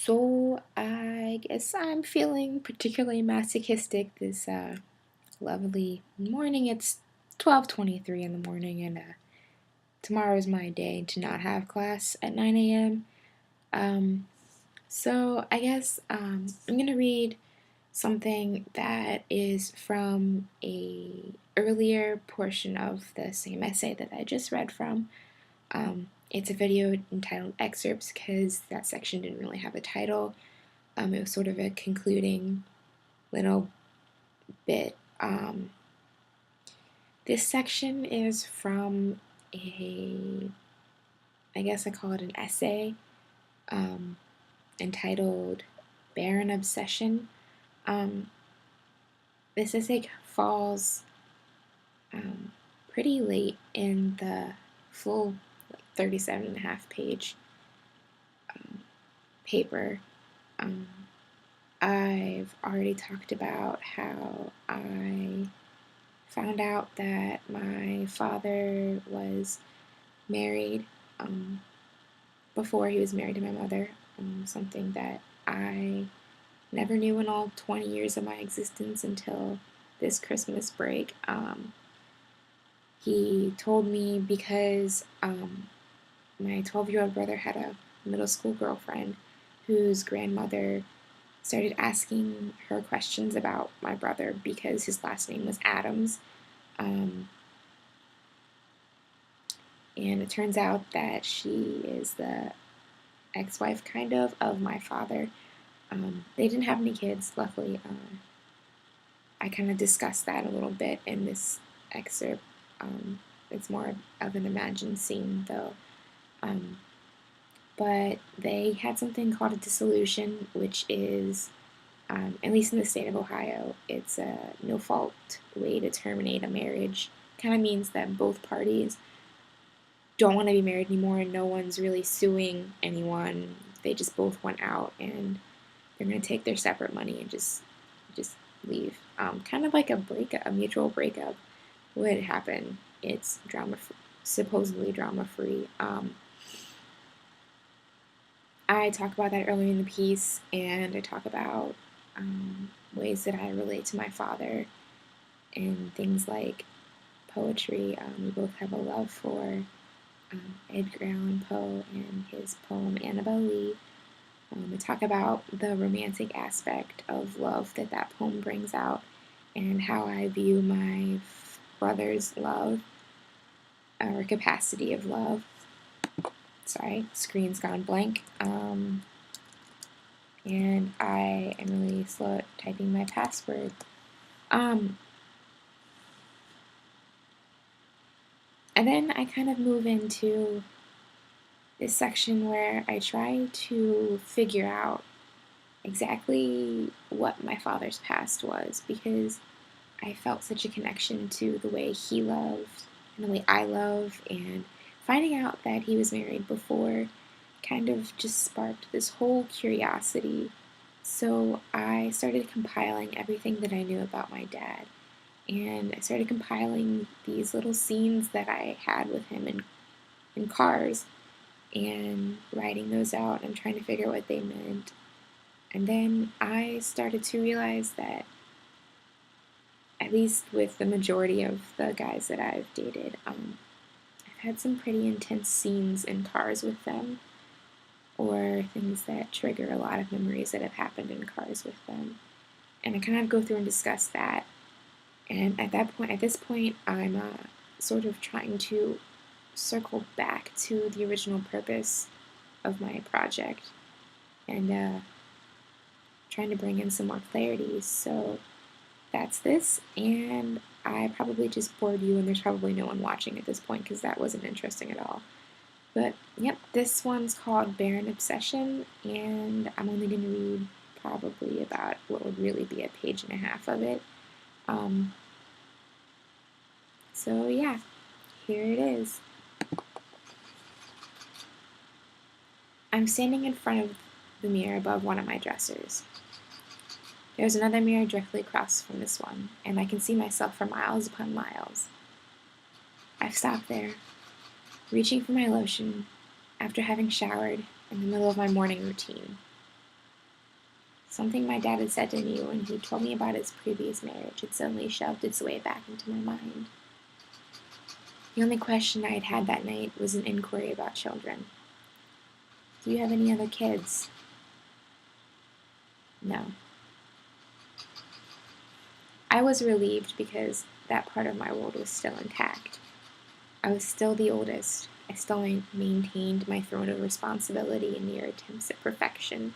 So I guess I'm feeling particularly masochistic this lovely morning. It's 12:23 in the morning, and tomorrow is my day to not have class at 9 a.m. Um, so I guess I'm gonna read something that is from a earlier portion of the same essay that I just read from. It's a video entitled Excerpts because that section didn't really have a title. It was sort of a concluding little bit. This section is from I guess I call it an essay um, entitled Barren Obsession. Um, this essay falls pretty late in the full 37 and a half page paper. Um, I've already talked about how I found out that my father was married before he was married to my mother, something that I never knew in all 20 years of my existence until this Christmas break. He told me because my 12-year-old brother had a middle school girlfriend whose grandmother started asking her questions about my brother because his last name was Adams. And it turns out that she is the ex-wife, kind of my father. They didn't have any kids, luckily. I kind of discussed that a little bit in this excerpt. It's more of an imagined scene, though. But they had something called a dissolution, which is, at least in the state of Ohio, it's a no-fault way to terminate a marriage. Kind of means that both parties don't want to be married anymore and no one's really suing anyone. They just both went out and they're going to take their separate money and just leave. Kind of like a mutual breakup would happen. It's supposedly drama-free. I talk about that earlier in the piece, and I talk about ways that I relate to my father and things like poetry. We both have a love for Edgar Allan Poe and his poem Annabel Lee. We talk about the romantic aspect of love that poem brings out and how I view my brother's love or capacity of love. Sorry, screen's gone blank. And I am really slow at typing my password. And then I kind of move into this section where I try to figure out exactly what my father's past was, because I felt such a connection to the way he loved and the way I love, and finding out that he was married before kind of just sparked this whole curiosity. So I started compiling everything that I knew about my dad, and I started compiling these little scenes that I had with him in cars and writing those out and trying to figure out what they meant. And then I started to realize that, at least with the majority of the guys that I've dated, I've had some pretty intense scenes in cars with them, or things that trigger a lot of memories that have happened in cars with them. And I kind of go through and discuss that. And at this point, I'm sort of trying to circle back to the original purpose of my project and trying to bring in some more clarity. So that's this, and I probably just bored you, and there's probably no one watching at this point because that wasn't interesting at all. But yep, this one's called Barren Obsession, and I'm only going to read probably about what would really be a page and a half of it. So yeah, here it is. I'm standing in front of the mirror above one of my dressers. There's another mirror directly across from this one, and I can see myself for miles upon miles. I've stopped there, reaching for my lotion after having showered in the middle of my morning routine. Something my dad had said to me when he told me about his previous marriage had suddenly shoved its way back into my mind. The only question I had had that night was an inquiry about children. Do you have any other kids? No. I was relieved because that part of my world was still intact. I was still the oldest. I still maintained my throne of responsibility and near attempts at perfection.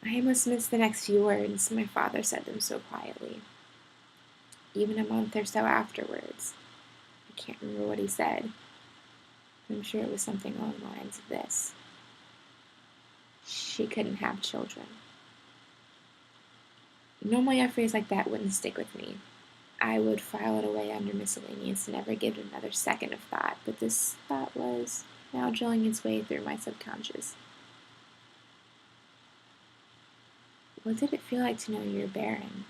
I almost missed the next few words. My father said them so quietly. Even a month or so afterwards, I can't remember what he said, but I'm sure it was something along the lines of this. She couldn't have children. Normally a phrase like that wouldn't stick with me. I would file it away under miscellaneous and never give it another second of thought, but this thought was now drilling its way through my subconscious. What did it feel like to know you're barren,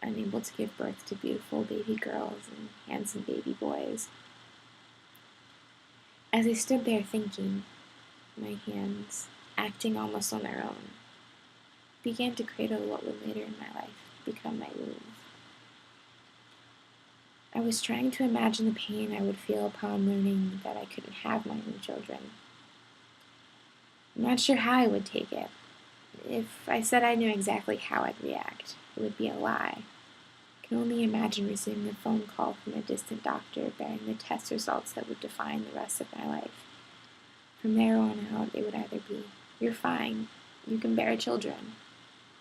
unable to give birth to beautiful baby girls and handsome baby boys? As I stood there thinking, my hands, acting almost on their own, began to cradle what would later in my life become my womb. I was trying to imagine the pain I would feel upon learning that I couldn't have my own children. I'm not sure how I would take it. If I said I knew exactly how I'd react, it would be a lie. I can only imagine receiving a phone call from a distant doctor bearing the test results that would define the rest of my life. From there on out, it would either be, "You're fine, you can bear children,"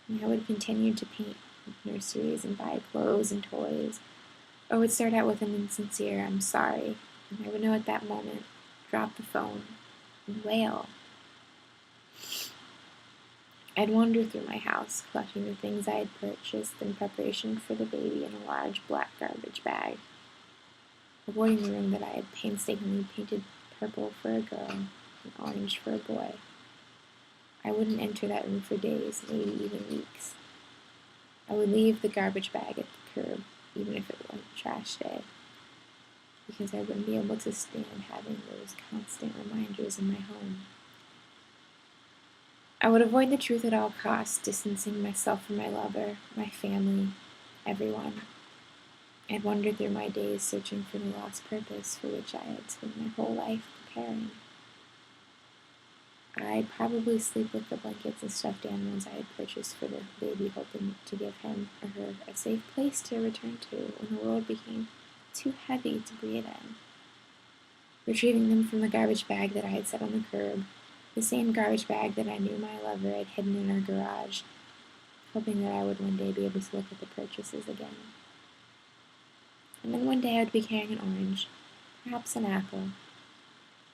and I would continue to paint nurseries and buy clothes and toys, or would start out with an insincere "I'm sorry," and I would know at that moment, drop the phone, and wail. I'd wander through my house, collecting the things I had purchased in preparation for the baby in a large black garbage bag, avoiding the room that I had painstakingly painted purple for a girl and orange for a boy. I wouldn't enter that room for days, maybe even weeks. I would leave the garbage bag at the curb, even if it wasn't trash day, because I wouldn't be able to stand having those constant reminders in my home. I would avoid the truth at all costs, distancing myself from my lover, my family, everyone. I'd wander through my days searching for the lost purpose for which I had spent my whole life preparing. I'd probably sleep with the blankets and stuffed animals I had purchased for the baby, hoping to give him or her a safe place to return to when the world became too heavy to breathe in. Retrieving them from the garbage bag that I had set on the curb, the same garbage bag that I knew my lover had hidden in our garage, hoping that I would one day be able to look at the purchases again. And then one day I would be carrying an orange, perhaps an apple,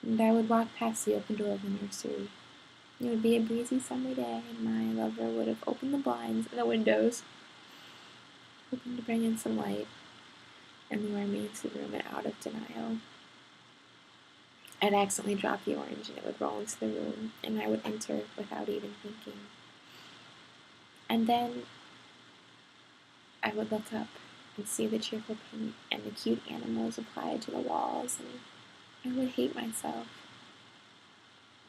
and I would walk past the open door of the nursery. It would be a breezy summer day, and my lover would have opened the blinds and the windows, hoping to bring in some light, and lure me into the room and out of denial. I'd accidentally drop the orange, and it would roll into the room, and I would enter without even thinking. And then I would look up and see the cheerful paint and the cute animals applied to the walls, and I would hate myself.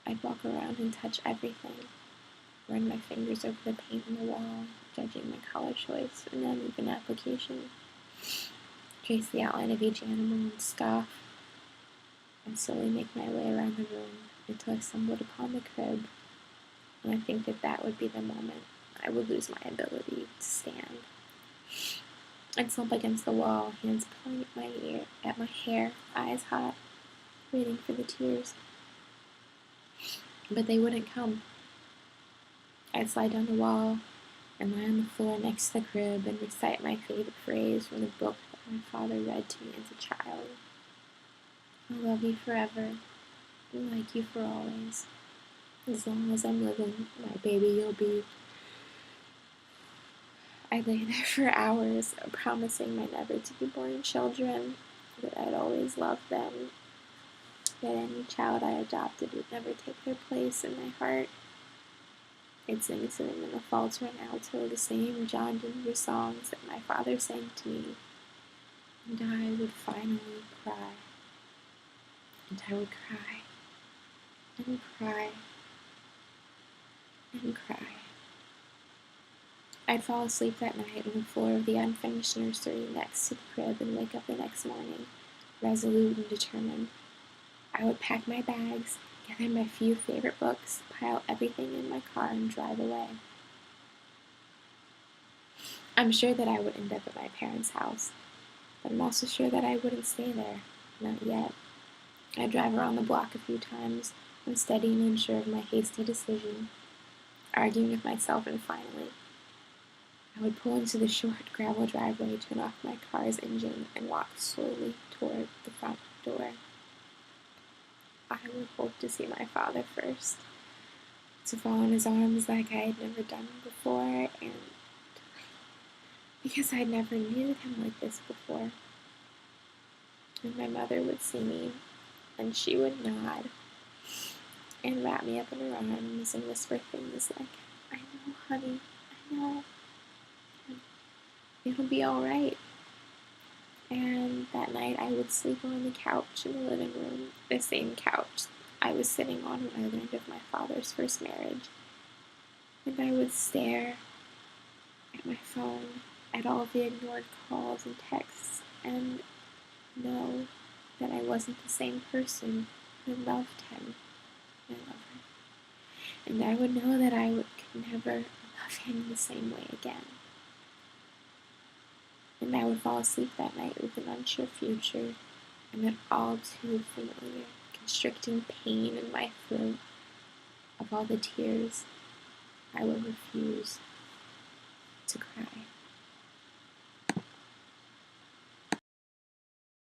I'd walk around and touch everything, run my fingers over the paint on the wall, judging my color choice and uneven application, trace the outline of each animal and scoff, and slowly make my way around the room until I stumbled upon the crib, and I think that that would be the moment I would lose my ability to stand. I'd slump against the wall, hands pulling at my hair, eyes hot, waiting for the tears. But they wouldn't come. I'd slide down the wall and lie on the floor next to the crib and recite my favorite phrase from the book that my father read to me as a child. "I'll love you forever and like you for always. As long as I'm living, my baby you'll be." I lay there for hours, promising my never to be born children, that I'd always love them, that any child I adopted would never take their place in my heart. I'd sing to them in a falter and alto the same John Denver songs that my father sang to me, and I would finally cry. And I would cry, and cry, and cry. I'd fall asleep that night on the floor of the unfinished nursery next to the crib and wake up the next morning, resolute and determined. I would pack my bags, gather my few favorite books, pile everything in my car, and drive away. I'm sure that I would end up at my parents' house, but I'm also sure that I wouldn't stay there. Not yet. I'd drive around the block a few times, unsteady and unsure of my hasty decision, arguing with myself, and finally, I would pull into the short gravel driveway, turn off my car's engine, and walk slowly toward the front door. I would hope to see my father first, to fall in his arms like I had never done before, and because I'd never knew him like this before. And my mother would see me, and she would nod and wrap me up in her arms and whisper things like, "I know, honey, I know. It'll be all right." And that night I would sleep on the couch in the living room, the same couch I was sitting on when I learned of my father's first marriage. And I would stare at my phone, at all the ignored calls and texts, and know that I wasn't the same person who loved him. I love her. And I would know that I could never love him the same way again. And I would fall asleep that night with an unsure future and an all too familiar constricting pain in my throat of all the tears I would refuse to cry.